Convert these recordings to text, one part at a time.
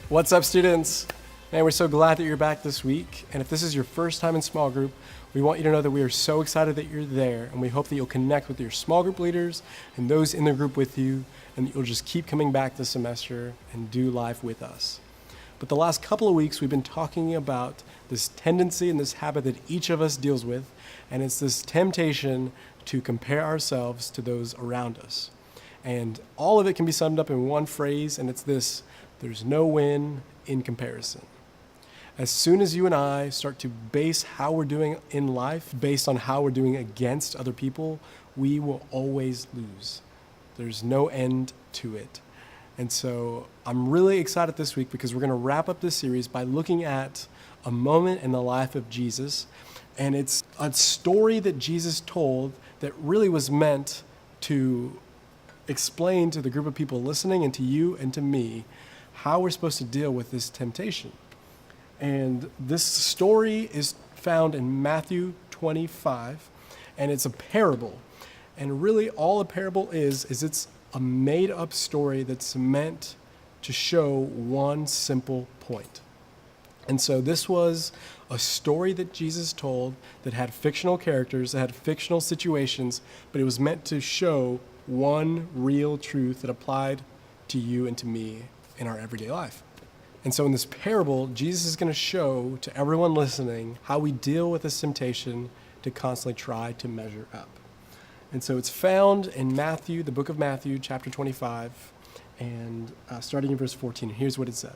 What's up, students? Man, we're so glad that you're back this week. And if this is your first time in small group, we want you to know that we are so excited that you're there, and we hope that you'll connect with your small group leaders and those in the group with you, and that you'll just keep coming back this semester and do life with us. But the last couple of weeks, we've been talking about this tendency and this habit that each of us deals with, and it's this temptation to compare ourselves to those around us. And all of it can be summed up in one phrase, and it's this: there's no win in comparison. As soon as you and I start to base how we're doing in life based on how we're doing against other people, we will always lose. There's no end to it. And so I'm really excited this week because we're going to wrap up this series by looking at a moment in the life of Jesus. And it's a story that Jesus told that really was meant to explain to the group of people listening and to you and to me how we're supposed to deal with this temptation. And this story is found in Matthew 25, and it's a parable. And really all a parable is it's a made-up story that's meant to show one simple point. And so this was a story that Jesus told that had fictional characters, that had fictional situations, but it was meant to show one real truth that applied to you and to me in our everyday life. And so in this parable, Jesus is going to show to everyone listening how we deal with this temptation to constantly try to measure up. And so it's found in Matthew, the book of Matthew, chapter 25, and starting in verse 14. And here's what it said.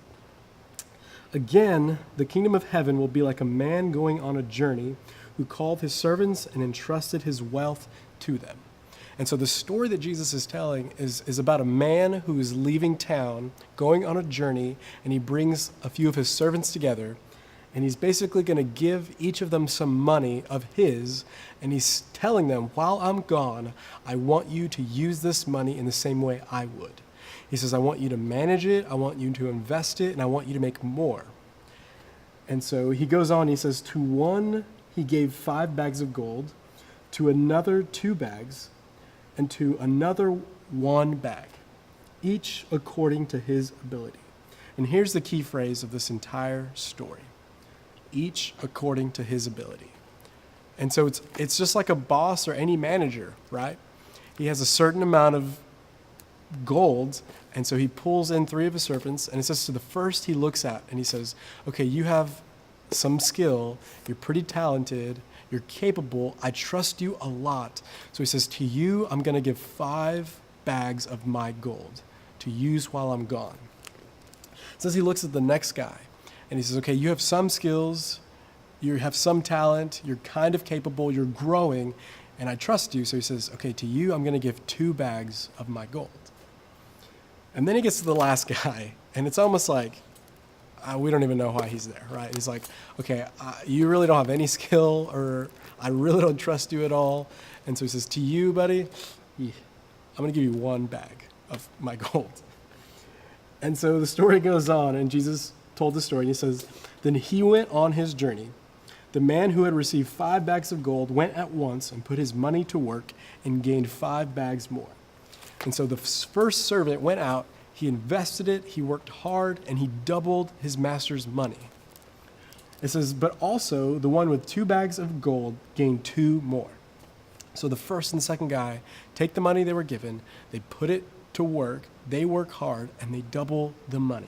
Again, the kingdom of heaven will be like a man going on a journey who called his servants and entrusted his wealth to them. And so the story that Jesus is telling is about a man who is leaving town, going on a journey, and he brings a few of his servants together, and he's basically going to give each of them some money of his, and he's telling them, while I'm gone, I want you to use this money in the same way I would. He says, I want you to manage it, I want you to invest it, and I want you to make more. And so he goes on, he says, to one he gave 5 bags of gold, to another 2 bags, and to another 1 bag, each according to his ability. And here's the key phrase of this entire story: each according to his ability. And so it's just like a boss or any manager, right? He has a certain amount of gold, and so he pulls in 3 of his servants, and it says to the first he looks at, and he says, okay, you have some skill, you're pretty talented, you're capable, I trust you a lot. So he says, to you, I'm going to give 5 bags of my gold to use while I'm gone. It says he looks at the next guy and he says, okay, you have some skills, you have some talent, you're kind of capable, you're growing, and I trust you. So he says, okay, to you, I'm going to give 2 bags of my gold. And then he gets to the last guy, and it's almost like, we don't even know why he's there, right? He's like, okay, you really don't have any skill, or I really don't trust you at all. And so he says, to you, buddy, I'm going to give you 1 bag of my gold. And so the story goes on, and Jesus told the story, and he says, then he went on his journey. The man who had received 5 bags of gold went at once and put his money to work and gained 5 bags more. And so the first servant went out, he invested it, he worked hard, and he doubled his master's money. It says, but also the one with 2 bags of gold gained 2 more. So the first and second guy take the money they were given, they put it to work, they work hard, and they double the money.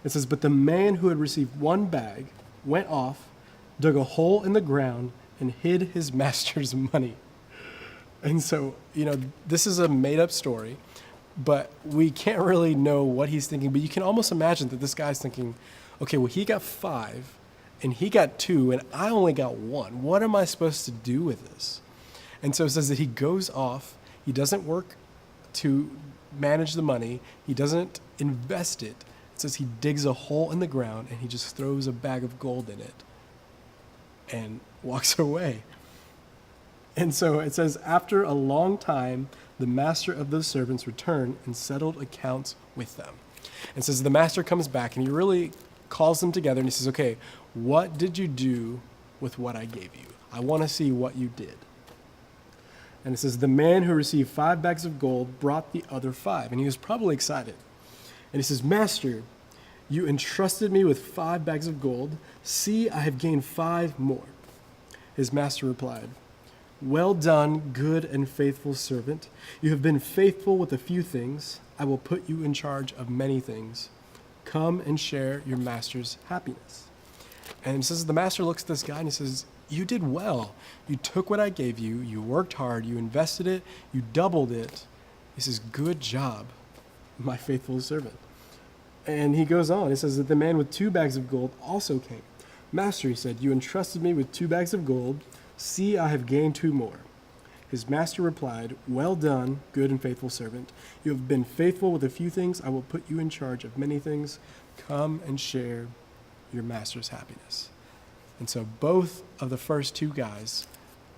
It says, but the man who had received 1 bag went off, dug a hole in the ground, and hid his master's money. And so, this is a made-up story, but we can't really know what he's thinking. But you can almost imagine that this guy's thinking, okay, well, he got 5, and he got 2, and I only got 1. What am I supposed to do with this? And so it says that he goes off. He doesn't work to manage the money. He doesn't invest it. It says he digs a hole in the ground, and he just throws a bag of gold in it and walks away. And so it says, after a long time, the master of those servants returned and settled accounts with them. And says the master comes back and he really calls them together and he says, okay, what did you do with what I gave you? I want to see what you did. And it says, the man who received 5 bags of gold brought the other 5. And he was probably excited. And he says, Master, You entrusted me with 5 bags of gold. See, I have gained 5 more. His master replied, Well done, good and faithful servant. You have been faithful with a few things. I will put you in charge of many things. Come and share your master's happiness. And it says the master looks at this guy and he says, You did well. You took what I gave you. You worked hard. You invested it. You doubled it. He says, Good job, my faithful servant. And he goes on. He says that the man with 2 bags of gold also came. Master, he said, You entrusted me with 2 bags of gold. See, I have gained 2 more. His master replied, Well done, good and faithful servant. You have been faithful with a few things. I will put you in charge of many things. Come and share your master's happiness. And so both of the first 2 guys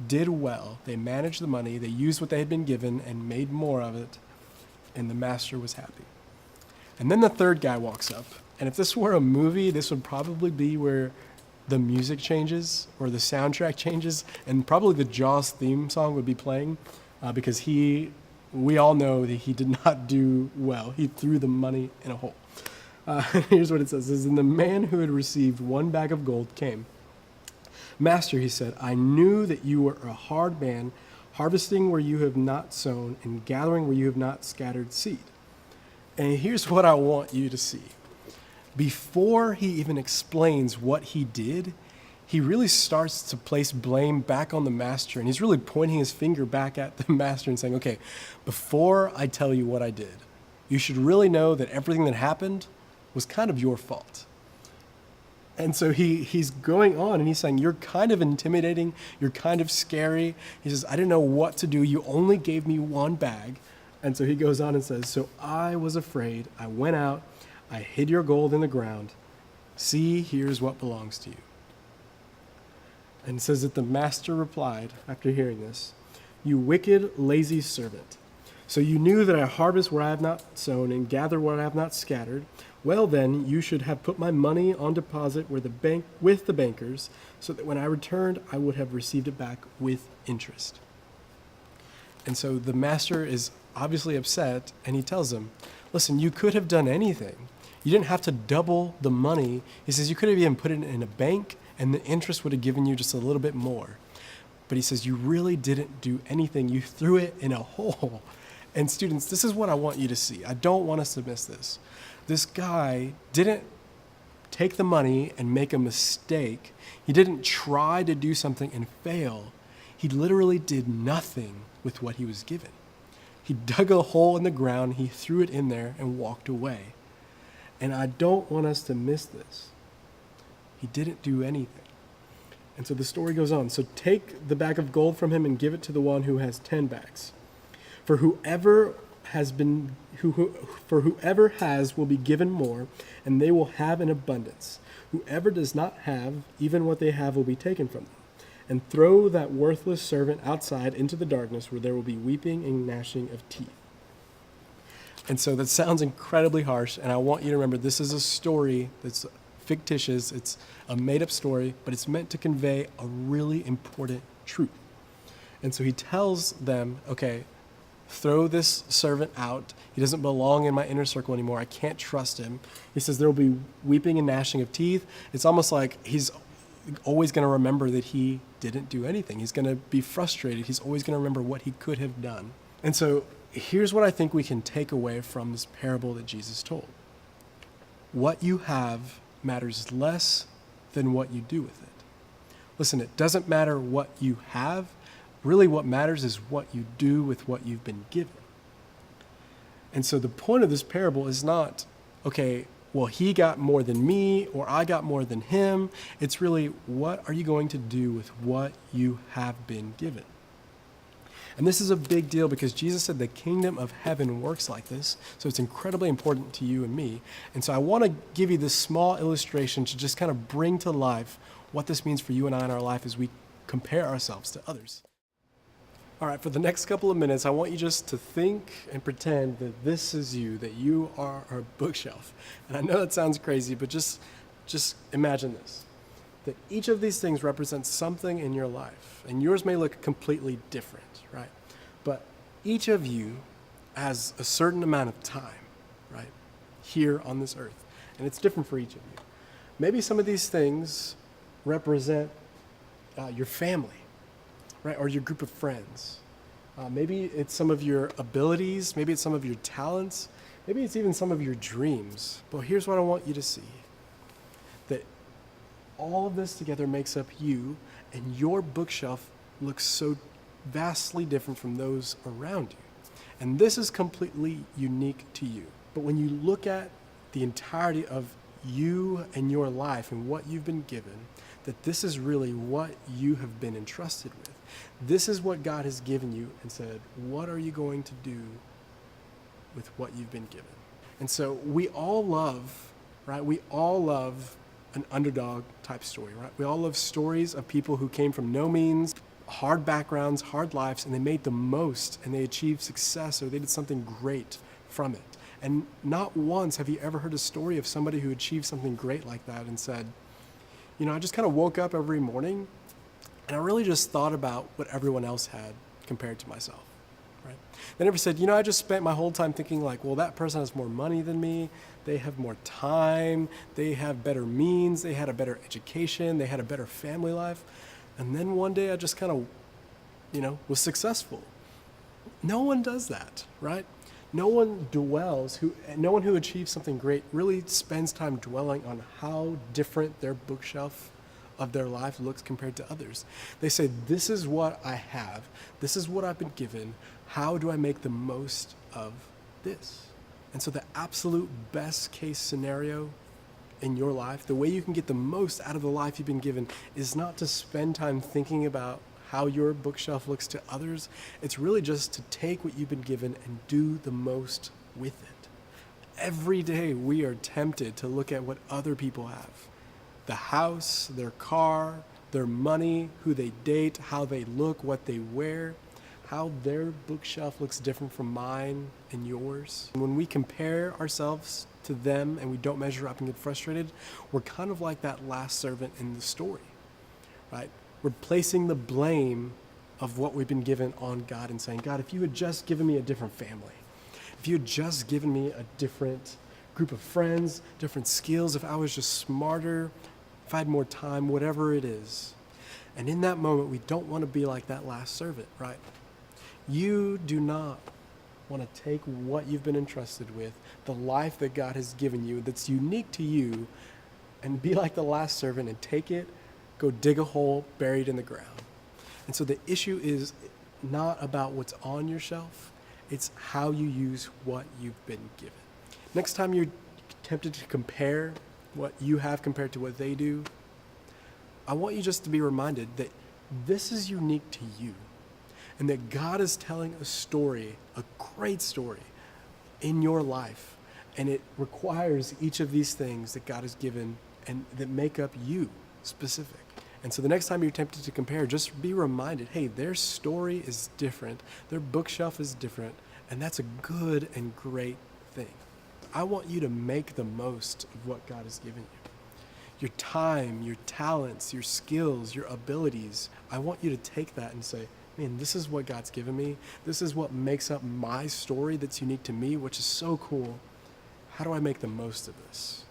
did well. They managed the money. They used what they had been given and made more of it. And the master was happy. And then the third guy walks up. And if this were a movie, this would probably be where the music changes or the soundtrack changes, and probably the Jaws theme song would be playing because we all know that he did not do well. He threw the money in a hole. Here's what it says. It says, And the man who had received 1 bag of gold came. Master, he said, I knew that you were a hard man, harvesting where you have not sown and gathering where you have not scattered seed. And here's what I want you to see. Before he even explains what he did, he really starts to place blame back on the master, and he's really pointing his finger back at the master and saying, okay, before I tell you what I did, you should really know that everything that happened was kind of your fault. And so he's going on and he's saying, you're kind of intimidating, you're kind of scary. He says, I didn't know what to do. You only gave me 1 bag. And so he goes on and says, so I was afraid. I went out. I hid your gold in the ground. See, here's what belongs to you. And it says that the master replied after hearing this, You wicked, lazy servant. So you knew that I harvest where I have not sown and gather where I have not scattered. Well, then, you should have put my money on deposit with the bankers, so that when I returned, I would have received it back with interest. And so the master is obviously upset, and he tells him, listen, you could have done anything. You didn't have to double the money. He says you could have even put it in a bank, and the interest would have given you just a little bit more. But he says you really didn't do anything. You threw it in a hole. And students, this is what I want you to see. I don't want us to miss this. This guy didn't take the money and make a mistake. He didn't try to do something and fail. He literally did nothing with what he was given. He dug a hole in the ground, he threw it in there and walked away. And I don't want us to miss this. He didn't do anything. And so the story goes on. So take the bag of gold from him and give it to the one who has 10 bags. For whoever has will be given more, and they will have an abundance. Whoever does not have, even what they have will be taken from them. And throw that worthless servant outside into the darkness where there will be weeping and gnashing of teeth. And so that sounds incredibly harsh, and I want you to remember this is a story that's fictitious. It's a made-up story, but it's meant to convey a really important truth. And so he tells them, okay, throw this servant out. He doesn't belong in my inner circle anymore. I can't trust him. He says there will be weeping and gnashing of teeth. It's almost like he's always going to remember that he didn't do anything. He's going to be frustrated. He's always going to remember what he could have done. And so here's what I think we can take away from this parable that Jesus told. What you have matters less than what you do with it. Listen, it doesn't matter what you have. Really what matters is what you do with what you've been given. And so the point of this parable is not, okay, well, he got more than me or I got more than him. It's really, what are you going to do with what you have been given? And this is a big deal because Jesus said the kingdom of heaven works like this. So it's incredibly important to you and me. And so I want to give you this small illustration to just kind of bring to life what this means for you and I in our life as we compare ourselves to others. All right, for the next couple of minutes, I want you just to think and pretend that this is you, that you are our bookshelf. And I know that sounds crazy, but just imagine this, that each of these things represents something in your life, and yours may look completely different, right? But each of you has a certain amount of time, right, here on this earth. and it's different for each of you. Maybe some of these things represent your family, right? Or your group of friends. Maybe it's some of your abilities. Maybe it's some of your talents. Maybe it's even some of your dreams. But here's what I want you to see. That all of this together makes up you, and your bookshelf looks so vastly different from those around you. And this is completely unique to you. But when you look at the entirety of you and your life and what you've been given, that this is really what you have been entrusted with. This is what God has given you and said, what are you going to do with what you've been given? And so we all love, right? We all love an underdog type story, right? We all love stories of people who came from no means, hard backgrounds, hard lives, and they made the most and they achieved success or they did something great from it. And not once have you ever heard a story of somebody who achieved something great like that and said, you know, I just kind of woke up every morning and I really just thought about what everyone else had compared to myself, right? They never said, you know, I just spent my whole time thinking like, well, that person has more money than me. They have more time. They have better means. They had a better education. They had a better family life. And then one day I just kind of, you know, was successful. No one does that, right? No one who achieves something great really spends time dwelling on how different their bookshelf of their life looks compared to others. They say, this is what I have. This is what I've been given. How do I make the most of this? And so the absolute best case scenario in your life, the way you can get the most out of the life you've been given is not to spend time thinking about how your bookshelf looks to others. It's really just to take what you've been given and do the most with it. Every day we are tempted to look at what other people have. The house, their car, their money, who they date, how they look, what they wear, how their bookshelf looks different from mine and yours. And when we compare ourselves to them and we don't measure up and get frustrated, we're kind of like that last servant in the story, right? We're placing the blame of what we've been given on God and saying, God, if you had just given me a different family, if you had just given me a different group of friends, different skills, if I was just smarter, if I had more time, whatever it is. And in that moment, we don't want to be like that last servant, right? You do not want to take what you've been entrusted with, the life that God has given you that's unique to you, and be like the last servant and take it, go dig a hole buried in the ground. And so the issue is not about what's on your shelf, it's how you use what you've been given. Next time you're tempted to compare what you have compared to what they do, I want you just to be reminded that this is unique to you and that God is telling a story, a great story in your life. And it requires each of these things that God has given and that make up you specific. And so the next time you're tempted to compare, just be reminded, hey, their story is different. Their bookshelf is different. And that's a good and great thing. I want you to make the most of what God has given you. Your time, your talents, your skills, your abilities. I want you to take that and say, man, this is what God's given me. This is what makes up my story that's unique to me, which is so cool. How do I make the most of this?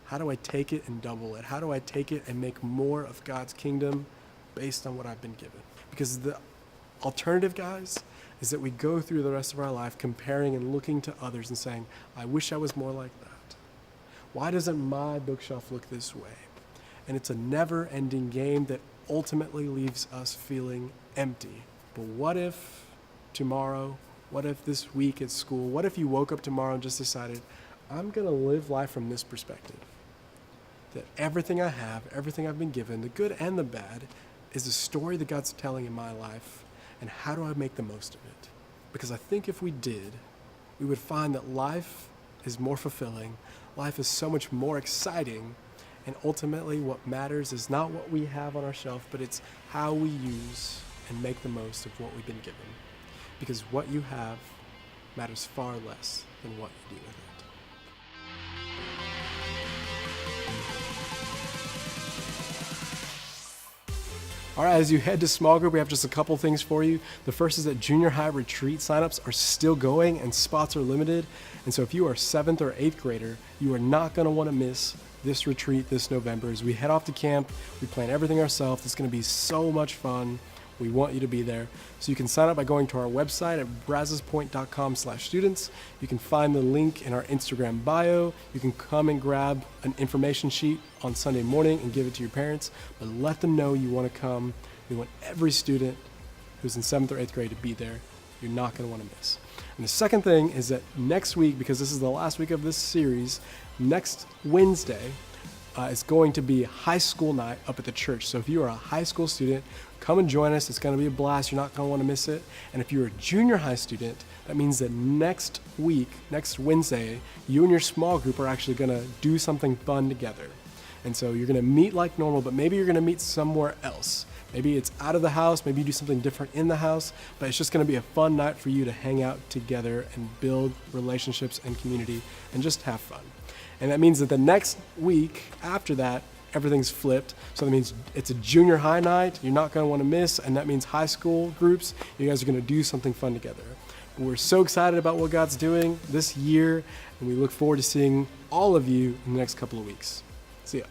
How do I take it and double it? How do I take it and make more of God's kingdom based on what I've been given? Because the alternative, guys, is that we go through the rest of our life comparing and looking to others and saying, I wish I was more like that. Why doesn't my bookshelf look this way? And it's a never-ending game that ultimately leaves us feeling empty. But what if tomorrow, what if this week at school, what if you woke up tomorrow and just decided, I'm going to live life from this perspective? That everything I have, everything I've been given, the good and the bad, is a story that God's telling in my life, and how do I make the most of it? Because I think if we did, we would find that life is more fulfilling, life is so much more exciting, and ultimately what matters is not what we have on our shelf, but it's how we use and make the most of what we've been given. Because what you have matters far less than what you do with it. All right, as you head to small group, we have just a couple things for you. The first is that junior high retreat signups are still going and spots are limited. And so if you are 7th or 8th grader, you are not going to want to miss this retreat this November. As we head off to camp, we plan everything ourselves. It's going to be so much fun. We want you to be there. So you can sign up by going to our website at brazospoint.com/students. You can find the link in our Instagram bio. You can come and grab an information sheet on Sunday morning and give it to your parents, but let them know you want to come. We want every student who's in 7th or 8th grade to be there. You're not going to want to miss. And the second thing is that next week, because this is the last week of this series, next Wednesday, it's going to be high school night up at the church. So if you are a high school student, come and join us. It's going to be a blast. You're not going to want to miss it. And if you're a junior high student, that means that next week, next Wednesday, you and your small group are actually going to do something fun together. And so you're going to meet like normal, but maybe you're going to meet somewhere else. Maybe it's out of the house. Maybe you do something different in the house, but it's just going to be a fun night for you to hang out together and build relationships and community and just have fun. And that means that the next week after that, everything's flipped. So that means it's a junior high night you're not going to want to miss, and that means high school groups, you guys are going to do something fun together. But we're so excited about what God's doing this year, and we look forward to seeing all of you in the next couple of weeks. See ya.